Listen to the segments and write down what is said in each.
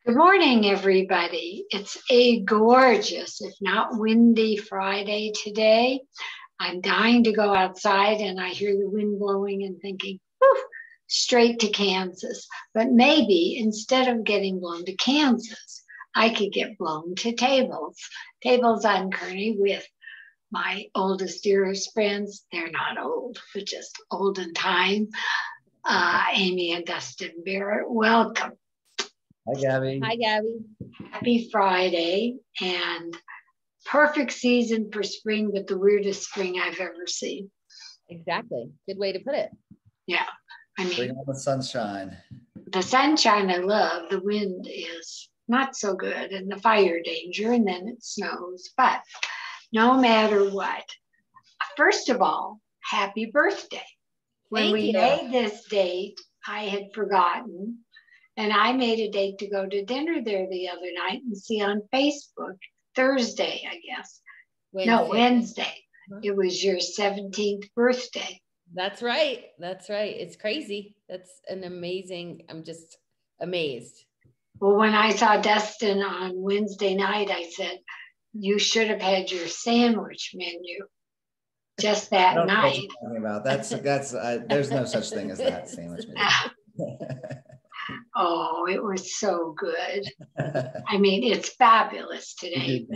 Good morning, everybody. It's a gorgeous, if not windy, Friday today. I'm dying to go outside and I hear the wind blowing and thinking, whew, straight to Kansas. But maybe instead of getting blown to Kansas, I could get blown to Tables. Tables on Kearney with my oldest, dearest friends. They're not old, but just old in time. Amy and Dustin Barrett, welcome. Hi, Gabby. Hi, Gabby. Happy Friday and perfect season for spring, but the weirdest spring I've ever seen. Exactly. Good way to put it. Yeah. I Bring mean, on the sunshine. the sunshine I love, the wind is not so good and the fire danger, and then it snows. But no matter what, first of all, happy birthday. When Thank we you. made this date, I had forgotten. And I made a date to go to dinner there the other night and see on Facebook, Thursday, I guess. Wednesday. No, Wednesday. It was your 17th birthday. That's right. That's right. It's crazy. That's an amazing, I'm just amazed. Well, when I saw Dustin on Wednesday night, I said, you should have had your sandwich menu just that night. What you're talking about. That's there's no such thing as that sandwich menu. Oh, it was so good. I mean, it's fabulous today,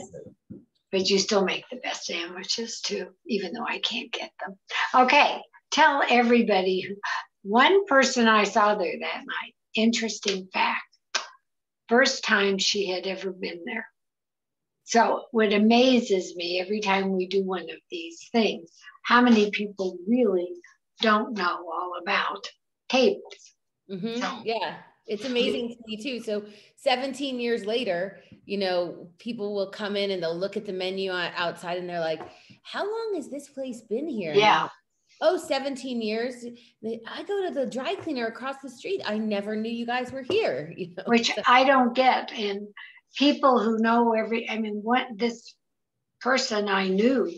but you still make the best sandwiches too, even though I can't get them. Okay, tell everybody. One person I saw there that night, interesting fact, first time she had ever been there. So what amazes me every time we do one of these things, how many people really don't know all about Tables. Mm-hmm. So, yeah, it's amazing to me too. So 17 years later, people will come in and they'll look at the menu outside and they're like, how long has this place been here? Yeah. Oh, 17 years. I go to the dry cleaner across the street. I never knew you guys were here. Which I don't get. And people who know what this person I knew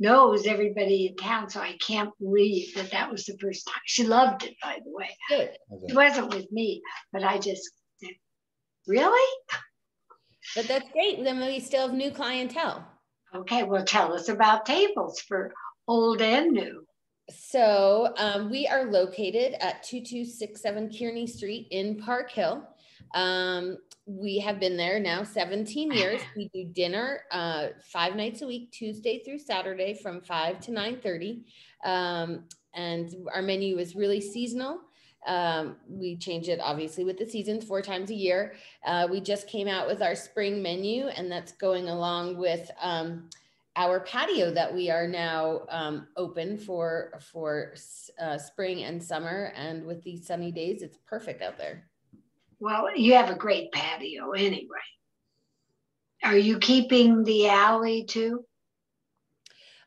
knows everybody in town. So I can't believe that was the first time. She loved it, by the way. Good. It wasn't with me, but I just, really? But that's great. Then we still have new clientele. Okay, well, tell us about Tables for old and new. So we are located at 2267 Kearney Street in Park Hill. We have been there now 17 years. We do dinner 5 nights a week, Tuesday through Saturday from 5 to 9:30. And our menu is really seasonal. We change it obviously with the seasons 4 times a year. We just came out with our spring menu, and that's going along with our patio that we are now open for spring and summer. And with these sunny days, it's perfect out there. Well, you have a great patio anyway. Are you keeping the alley too?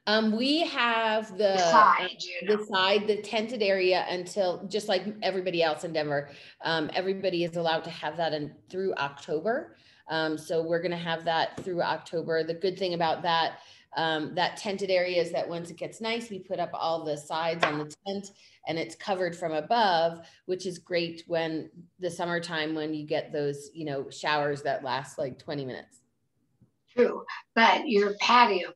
We have the side, the tented area until, just like everybody else in Denver, everybody is allowed to have that through October. So we're going to have that through October. The good thing about that tented area is that once it gets nice, we put up all the sides on the tent and it's covered from above, which is great when the summertime, when you get those, showers that last like 20 minutes. True, but your patio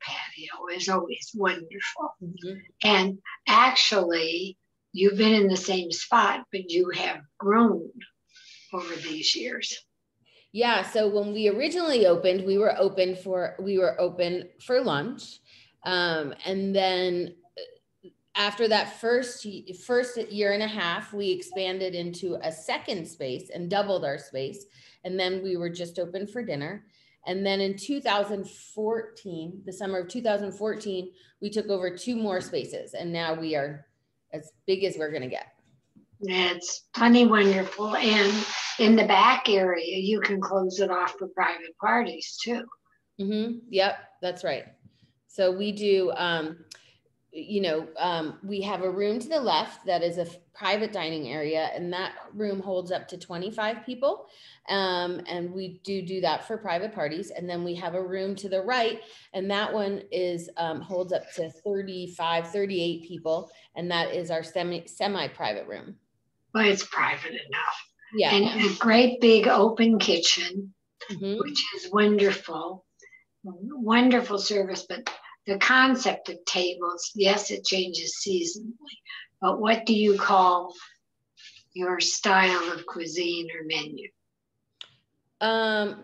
is always wonderful. Mm-hmm. And actually, you've been in the same spot, but you have grown over these years. Yeah, so when we originally opened, we were open for lunch. And then after that first year and a half, we expanded into a second space and doubled our space. And then we were just open for dinner. And then in 2014, the summer of 2014, we took over 2 more spaces. And now we are as big as we're going to get. It's plenty wonderful. And in the back area, you can close it off for private parties too. Mm-hmm. Yep, that's right. So we do, we have a room to the left that is a private dining area, and that room holds up to 25 people. And we do that for private parties. And then we have a room to the right, and that one is holds up to 35, 38 people. And that is our semi-private room. Well, it's private enough. Yeah. And a great big open kitchen, which is wonderful. Wonderful service, but the concept of tables, yes, it changes seasonally. But what do you call your style of cuisine or menu?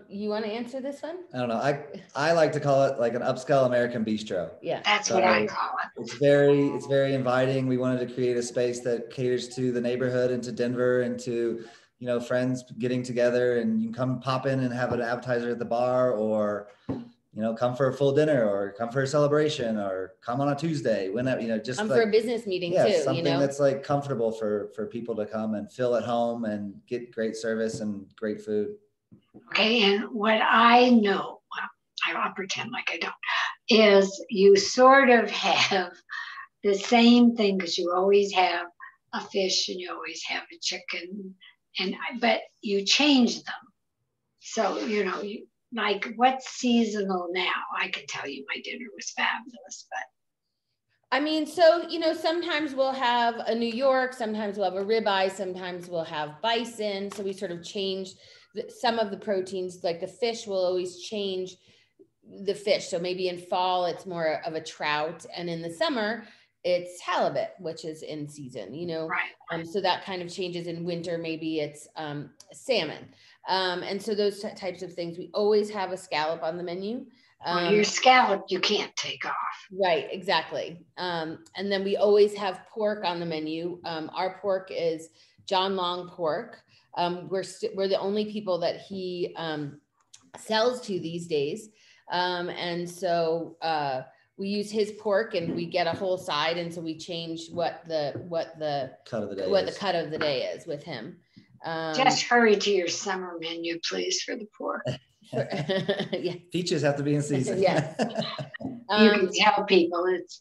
You want to answer this one? I don't know. I like to call it like an upscale American bistro. Yeah, that's what I call it. It's very inviting. We wanted to create a space that caters to the neighborhood and to Denver and to, you know, friends getting together, and you can come pop in and have an appetizer at the bar, or, you know, come for a full dinner, or come for a celebration, or come on a Tuesday, whenever, you know, just come like, for a business meeting yeah, too. something, you know, that's like comfortable for people to come and feel at home and get great service and great food. Okay, and what I know, well, I'll pretend like I don't, is you sort of have the same thing, because you always have a fish and you always have a chicken, but you change them. So, you know, like what's seasonal now? I can tell you my dinner was fabulous, but I mean, so, you know, sometimes we'll have a New York, sometimes we'll have a ribeye, sometimes we'll have bison. So we sort of change some of the proteins, like the fish will always change the fish. So maybe in fall, it's more of a trout. And in the summer, it's halibut, which is in season, you know. right. So that kind of changes. In winter, maybe it's salmon. And so those types of things, we always have a scallop on the menu. Well, your scallop, you can't take off. Right, exactly. And then we always have pork on the menu. Our pork is John Long pork. We're the only people that he sells to these days. And so we use his pork, and we get a whole side, and so we change what the Cut of the day the cut of the day is with him. Just hurry to your summer menu, please, for the pork. Yeah. Peaches have to be in season. Yes. You can tell people it's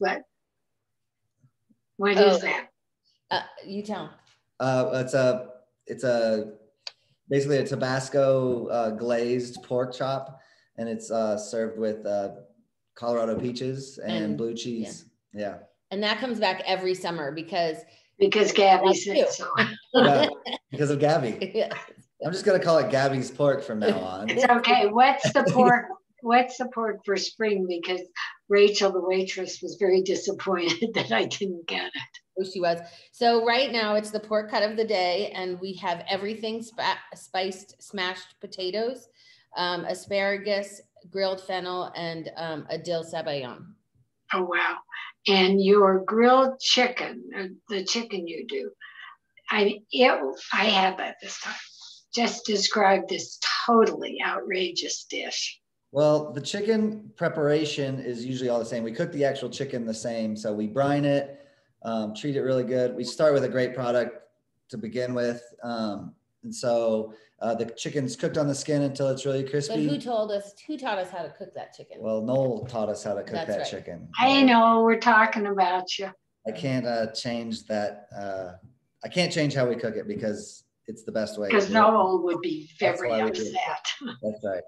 what is that? You tell. It's a basically a Tabasco glazed pork chop, and it's served with Colorado peaches and blue cheese. Yeah. And that comes back every summer because Gabby said so. Yeah, because of Gabby. Yeah. I'm just gonna call it Gabby's pork from now on. It's okay. What's the pork? What's the pork for spring? Because Rachel, the waitress, was very disappointed that I didn't get it. Oh, she was. So right now it's the pork cut of the day, and we have everything spiced, smashed potatoes, asparagus, grilled fennel, and a dill sabayon. Oh, wow. And your grilled chicken, the chicken you do, I had that this time. Just describe this totally outrageous dish. Well, the chicken preparation is usually all the same. We cook the actual chicken the same. So we brine it, treat it really good. We start with a great product to begin with. And so the chicken's cooked on the skin until it's really crispy. But who taught us how to cook that chicken? Well, Noel taught us how to cook that chicken. I know, we're talking about you. I can't change that. I can't change how we cook it because it's the best way. Because Noel would be very upset. That's right.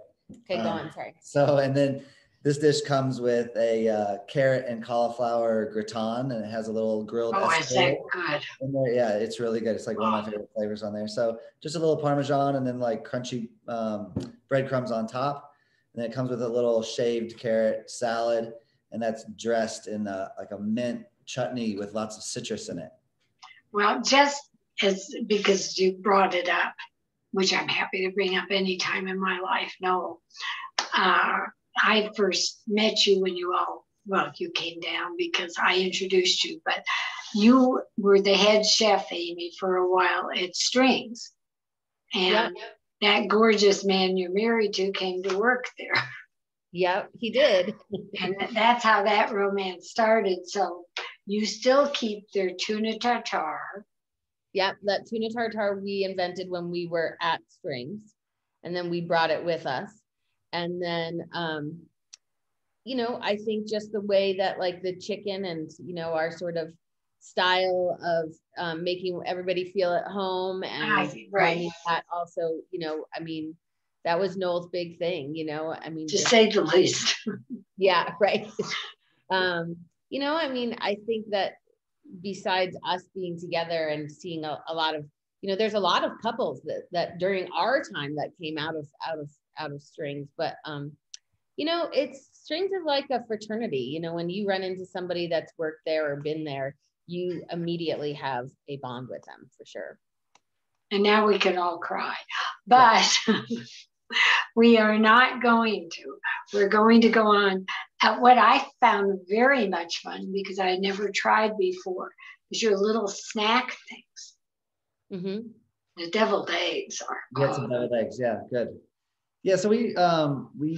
Okay, go on, sorry. So, and then this dish comes with a carrot and cauliflower gratin, and it has a little grilled is that good? in there. Yeah, it's really good. It's like one of my favorite flavors on there. So just a little Parmesan, and then like crunchy breadcrumbs on top. And then it comes with a little shaved carrot salad, and that's dressed in like a mint chutney with lots of citrus in it. Well, just as because you brought it up, which I'm happy to bring up any time in my life. No, I first met you when you came down because I introduced you, but you were the head chef, Amy, for a while at Strings. And that gorgeous man you're married to came to work there. Yep, he did. And that's how that romance started. So you still keep their tuna tartare. Yep, that tuna tartare we invented when we were at Strings, and then we brought it with us. And then, you know, I think just the way that like the chicken and, you know, our sort of style of making everybody feel at home, and that also, you know, I mean, that was Noel's big thing, you know, I mean, to say the least. Yeah, right. You know, I mean, I think that besides us being together and seeing a lot of you know, there's a lot of couples that during our time that came out of strings, but you know, strings is like a fraternity. You know, when you run into somebody that's worked there or been there, you immediately have a bond with them for sure. And now we can all cry, but we are not going to. We're going to go on at what I found very much fun, because I had never tried before, is your little snack things. Mm-hmm. The deviled eggs are. Get some deviled eggs. Yeah, good. Yeah, so we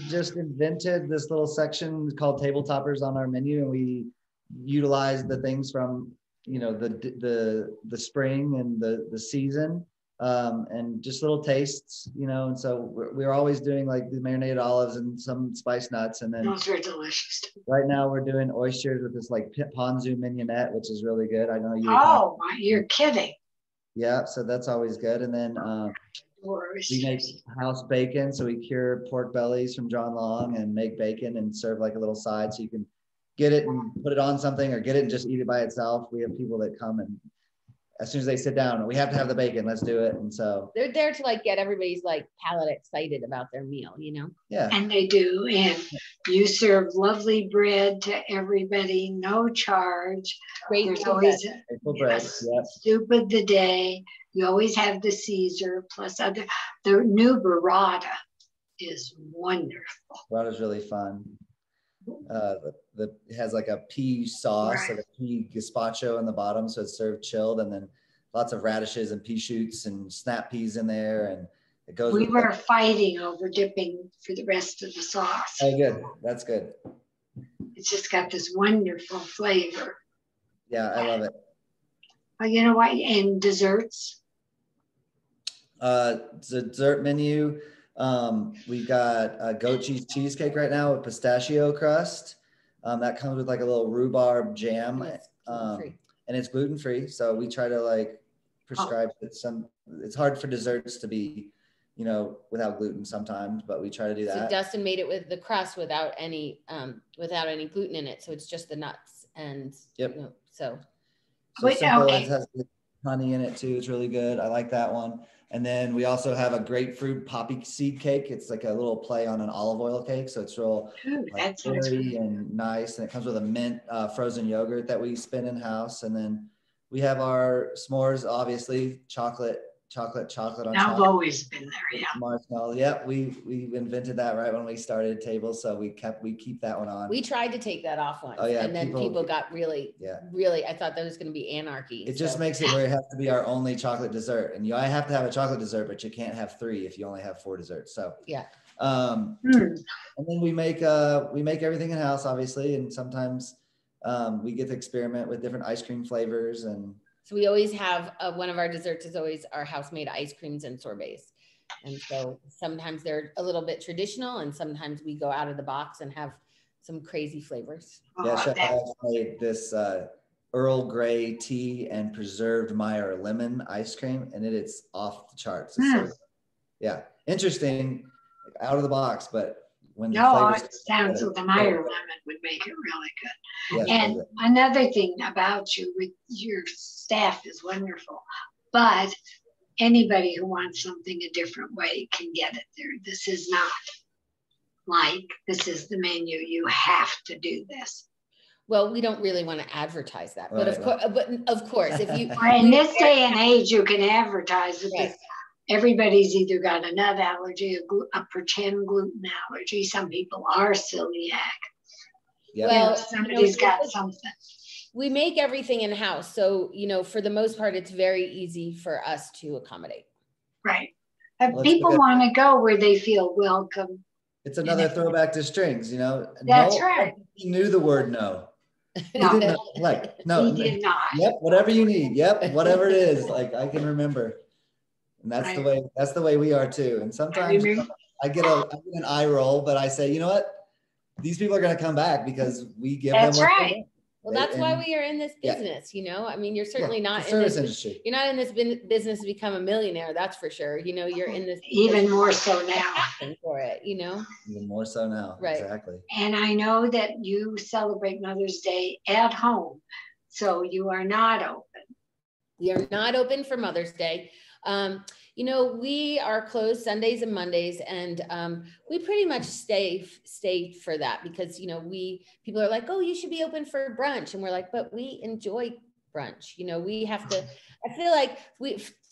just invented this little section called table toppers on our menu, and we utilized the things from, you know, the spring and the season, and just little tastes, you know. And so we're always doing like the marinated olives and some spiced nuts, and then Those are delicious. right now we're doing oysters with this like ponzu mignonette, which is really good. I know you. Oh, you're kidding. Yeah, so that's always good. And then we make house bacon, so we cure pork bellies from John Long and make bacon and serve like a little side, so you can get it and put it on something, or get it and just eat it by itself. We have people that come, and as soon as they sit down, we have to have the bacon, let's do it. And so they're there to like get everybody's like palate excited about their meal, you know? Yeah. And they do. And you serve lovely bread to everybody, no charge. Great. There's always bread. Yep. soup of the day. You always have the Caesar plus the new burrata is wonderful. Burrata's really fun. It has like a pea sauce, Right. like a pea gazpacho in the bottom, so it's served chilled, and then lots of radishes and pea shoots and snap peas in there, and it goes. We were fighting over dipping for the rest of the sauce. Oh, good. That's good. It's just got this wonderful flavor. Yeah, I love it. You know what? And desserts. Dessert menu. We've got a goat cheese cheesecake right now with pistachio crust. That comes with like a little rhubarb jam, and it's gluten free. So we try to like prescribe it's hard for desserts to be, you know, without gluten sometimes, but we try to do that. So Dustin made it with the crust without any gluten in it. So it's just the nuts and, yep. You know, so simple. Okay. It has honey in it too. It's really good. I like that one. And then we also have a grapefruit poppy seed cake. It's like a little play on an olive oil cake. So it's real like, airy and nice. And it comes with a mint frozen yogurt that we spin in house. And then we have our s'mores, obviously, chocolate on top. I've always been there, yeah. Marshmallow. Yeah, we invented that right when we started tables, so we keep that one on. We tried to take that off once, and then people got really. I thought that was going to be anarchy. It just makes it where it has to be our only chocolate dessert, and I have to have a chocolate dessert, but you can't have 3 if you only have 4 desserts. So yeah. And then we make everything in house, obviously, and sometimes we get to experiment with different ice cream flavors. And so we always have one of our desserts is always our house-made ice creams and sorbets. And so sometimes they're a little bit traditional, and sometimes we go out of the box and have some crazy flavors. Yeah, Chef I made this Earl Grey tea and preserved Meyer lemon ice cream, and it's off the charts. It's so, interesting, out of the box, but when the it sounds like the Meyer lemon would make it really good. Yeah, and another thing about you, with your staff is wonderful, but anybody who wants something a different way can get it there. This is not like this is the menu. You have to do this. Well, we don't really want to advertise that, but of course, if you in this day and age, you can advertise it. Right. Everybody's either got a nut allergy, a pretend gluten allergy. Some people are celiac. Yep. Well, somebody's got something. We make everything in house, so for the most part, it's very easy for us to accommodate. Right. People want to go where they feel welcome. It's another throwback to strings, That's right. He knew the word no. No. He did not. He did not. Yep, whatever you need. Yep, whatever it is. Like I can remember. And that's the way we are too. And sometimes I get an eye roll, but I say, you know what? These people are going to come back because we give them. That's right. Well, that's why we are in this business, I mean, you're certainly not in this industry. You're not in this business to become a millionaire, that's for sure. You're in this even more so now for it, Even more so now. Right. Exactly. And I know that you celebrate Mother's Day at home, so you are not open. We are not open for Mother's Day. You know, we are closed Sundays and Mondays, and we pretty much stay for that because, you know, people are like, oh, you should be open for brunch. And we're like, but we enjoy brunch. You know, we have to, I feel like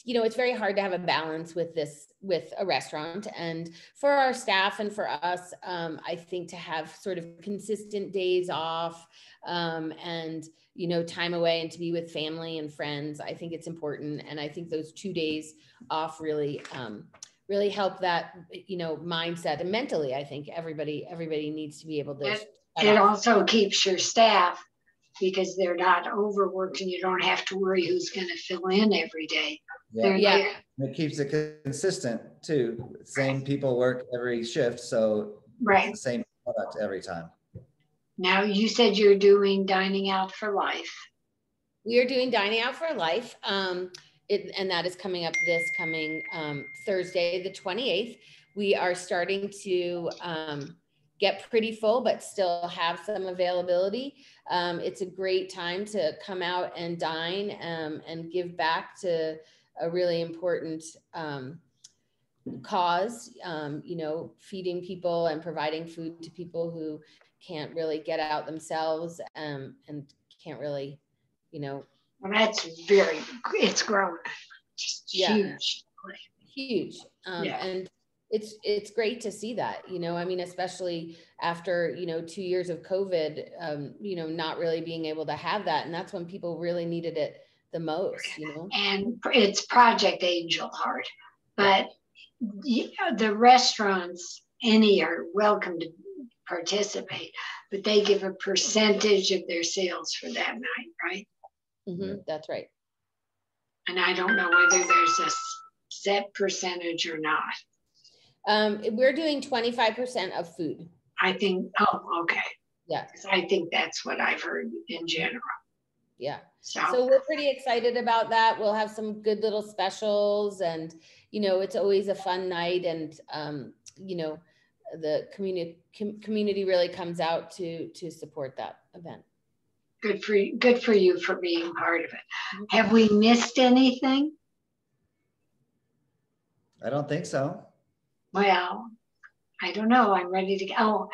you know, it's very hard to have a balance with a restaurant, and for our staff and for us, I think to have sort of consistent days off, and, you know, time away and to be with family and friends, I think it's important. And I think those 2 days off really help that, you know, mindset, and mentally, I think everybody needs to be able to. It also keeps your staff, because they're not overworked and you don't have to worry who's going to fill in every day. Yeah. It keeps it consistent too. Same people work every shift, so right. It's the same product every time. Now, you said you're doing Dining Out for Life. We are doing Dining Out for Life, and that is coming up this coming Thursday, the 28th. We are starting to get pretty full, but still have some availability. It's a great time to come out and dine and give back to a really important cause, you know, feeding people and providing food to people who can't really get out themselves, and can't really, you know. Well, it's grown. Just huge. Huge. And it's great to see that, you know, I mean, especially after, you know, 2 years of COVID, you know, not really being able to have that. And that's when people really needed it the most, you know. And it's Project Angel Heart, but the restaurants, any are welcome to participate, but they give a percentage of their sales for that night, right? Mm-hmm, that's right. And I don't know whether there's a set percentage or not. We're doing 25% of food. I think, okay. Yeah. I think that's what I've heard in general. Yeah. So we're pretty excited about that. We'll have some good little specials, and, you know, it's always a fun night, and, you know, the community really comes out to support that event. Good for you for being part of it. Mm-hmm. Have we missed anything? I don't think so. Well, I don't know. I'm ready to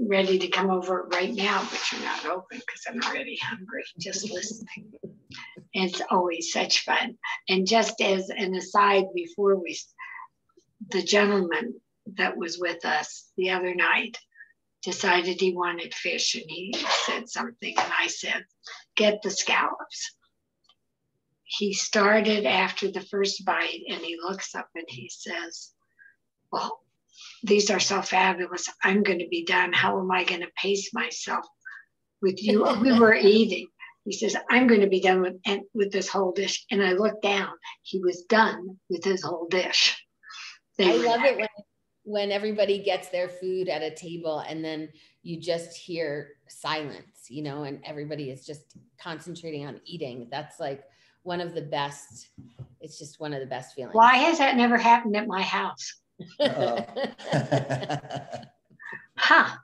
ready to come over right now, but you're not open because I'm already hungry just listening. It's always such fun. And just as an aside, before the gentleman that was with us the other night decided he wanted fish, and he said something, and I said, get the scallops. He started after the first bite, and he looks up and he says, well, these are so fabulous. I'm going to be done. How am I going to pace myself with you? We were eating. He says, I'm going to be done with this whole dish. And I looked down. He was done with his whole dish. I love it when everybody gets their food at a table and then you just hear silence, you know, and everybody is just concentrating on eating. That's like one of the best. It's just one of the best feelings. Why has that never happened at my house? Huh.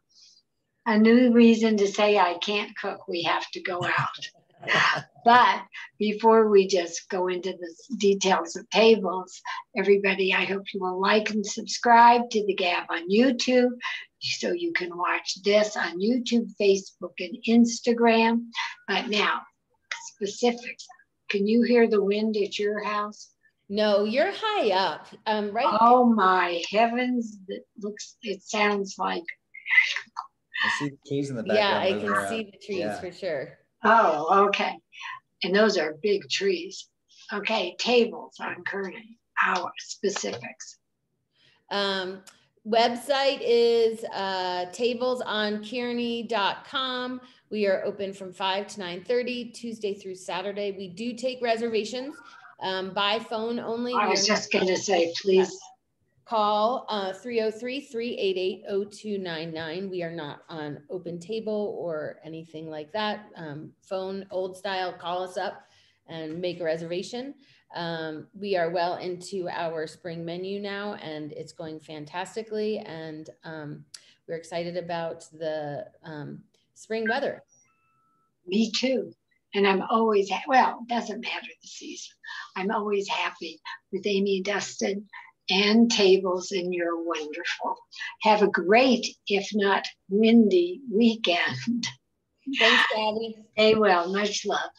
A new reason to say I can't cook. We have to go out. But before we just go into the details of tables, everybody, I hope you will like and subscribe to the Gab on YouTube, so you can watch this on YouTube, Facebook, and Instagram. But now, specifics. Can you hear the wind at your house? No, you're high up, right? Oh my heavens! It sounds like. I see the trees in the background. Yeah, I can see the trees for sure. Oh, okay. And those are big trees. Okay, tables on Kearney. Our specifics. Website is tablesonkearney.com. We are open from 5 to 9:30, Tuesday through Saturday. We do take reservations by phone only. I was just going to say, please call 303-388-0299. We are not on open table or anything like that. Phone, old style, call us up and make a reservation. We are well into our spring menu now, and it's going fantastically. And we're excited about the spring weather. Me too. And I'm always, well, it doesn't matter the season. I'm always happy with Amy and Dustin and tables, and you're wonderful. Have a great, if not windy, weekend. Thanks, Abby. Stay well. Much love.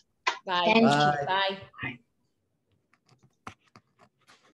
Bye. Thank you. Bye. Bye. Bye.